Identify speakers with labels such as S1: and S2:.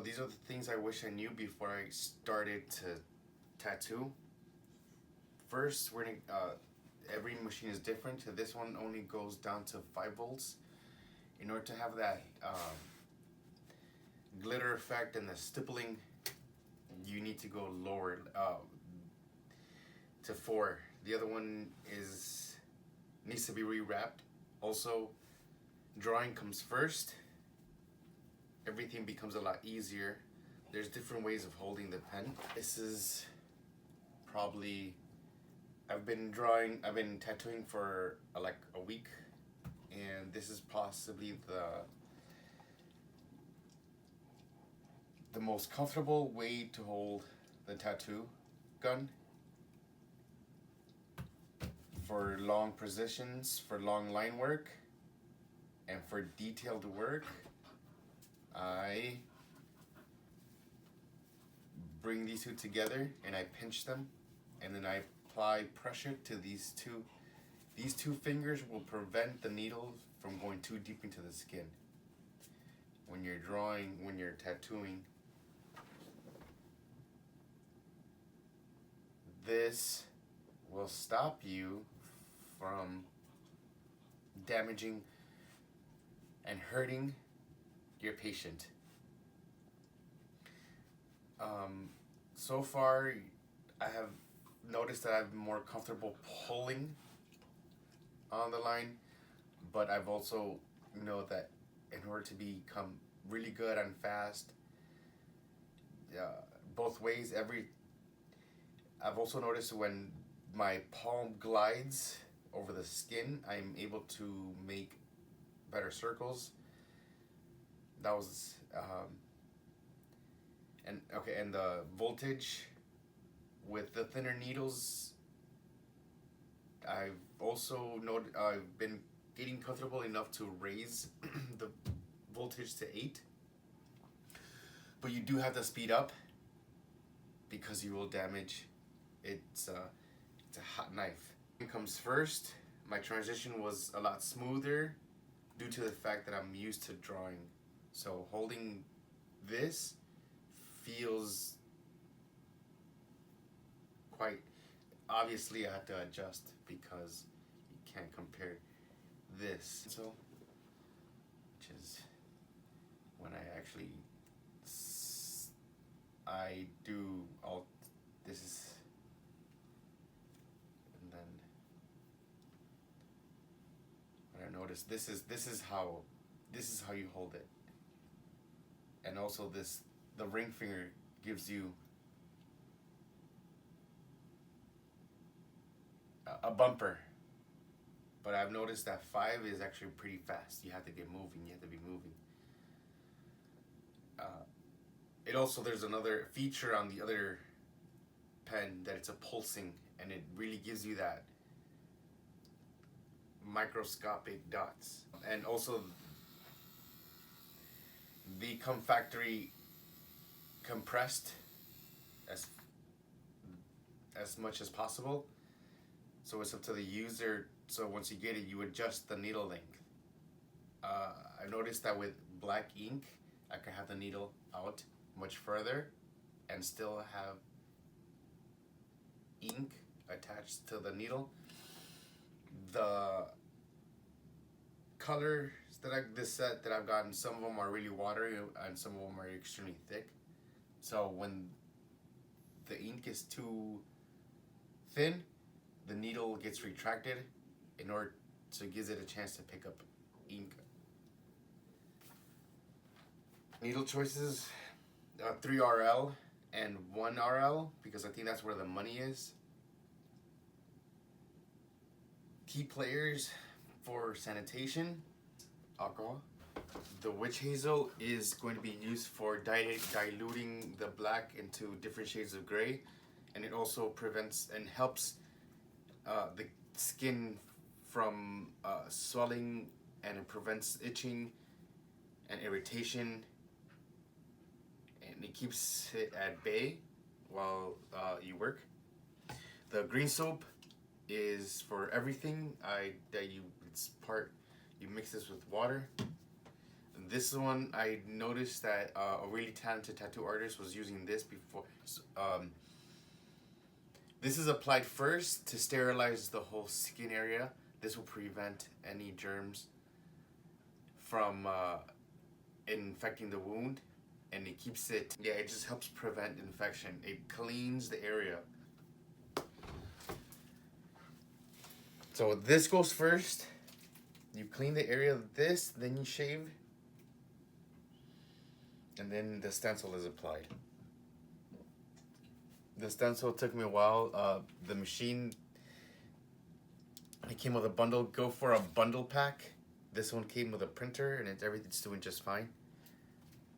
S1: So these are the things I wish I knew before I started to tattoo. First, we're gonna, every machine is different. This one only goes down to 5 volts. In order to have that glitter effect and the stippling, you need to go lower to 4. The other one needs to be rewrapped. Also, drawing comes first. Everything becomes a lot easier. There's different ways of holding the pen. This is probably, I've been tattooing for like a week, and this is possibly the most comfortable way to hold the tattoo gun for long precisions, for long line work, and for detailed work. I bring these two together and I pinch them, and then I apply pressure to these two. These 2 fingers will prevent the needle from going too deep into the skin. When you're drawing, when you're tattooing, this will stop you from damaging and hurting your patient. So far, I have noticed that I'm more comfortable pulling on the line, but I've also know that in order to become really good and fast, both ways, I've also noticed when my palm glides over the skin, I'm able to make better circles. That was and the voltage with the thinner needles, I've been getting comfortable enough to raise the voltage to 8, but you do have to speed up because you will damage. It's a hot knife. It comes first. My transition was a lot smoother due to the fact that I'm used to drawing. So holding this feels quite, obviously I had to adjust because you can't compare this. So, which is when I actually, I do all, this is, and then when I noticed this is how you hold it. And also the ring finger gives you a bumper, but I've noticed that 5 is actually pretty fast. You have to get moving, you have to be moving. It also, there's another feature on the other pen that it's a pulsing, and it really gives you that microscopic dots. And also they come factory compressed as much as possible, so it's up to the user. So once you get it, you adjust the needle length. I noticed that with black ink, I can have the needle out much further and still have ink attached to the needle. The colors this set that I've gotten, some of them are really watery and some of them are extremely thick. So when the ink is too thin, the needle gets retracted in order to give it a chance to pick up ink. Needle choices, 3 RL and 1 RL, because I think that's where the money is. Key players for sanitation: alcohol. The witch hazel is going to be used for diluting the black into different shades of gray, and it also prevents and helps the skin from swelling, and it prevents itching and irritation, and it keeps it at bay while you work. The green soap is for everything. You mix this with water. This one I noticed that a really talented tattoo artist was using this before. This is applied first to sterilize the whole skin area. This will prevent any germs from infecting the wound, and it keeps it. Yeah, it just helps prevent infection. It cleans the area. So this goes first. You clean the area of this, then you shave, and then the stencil is applied. The stencil took me a while. The machine, it came with a bundle. Go for a bundle pack. This one came with a printer, and everything's doing just fine.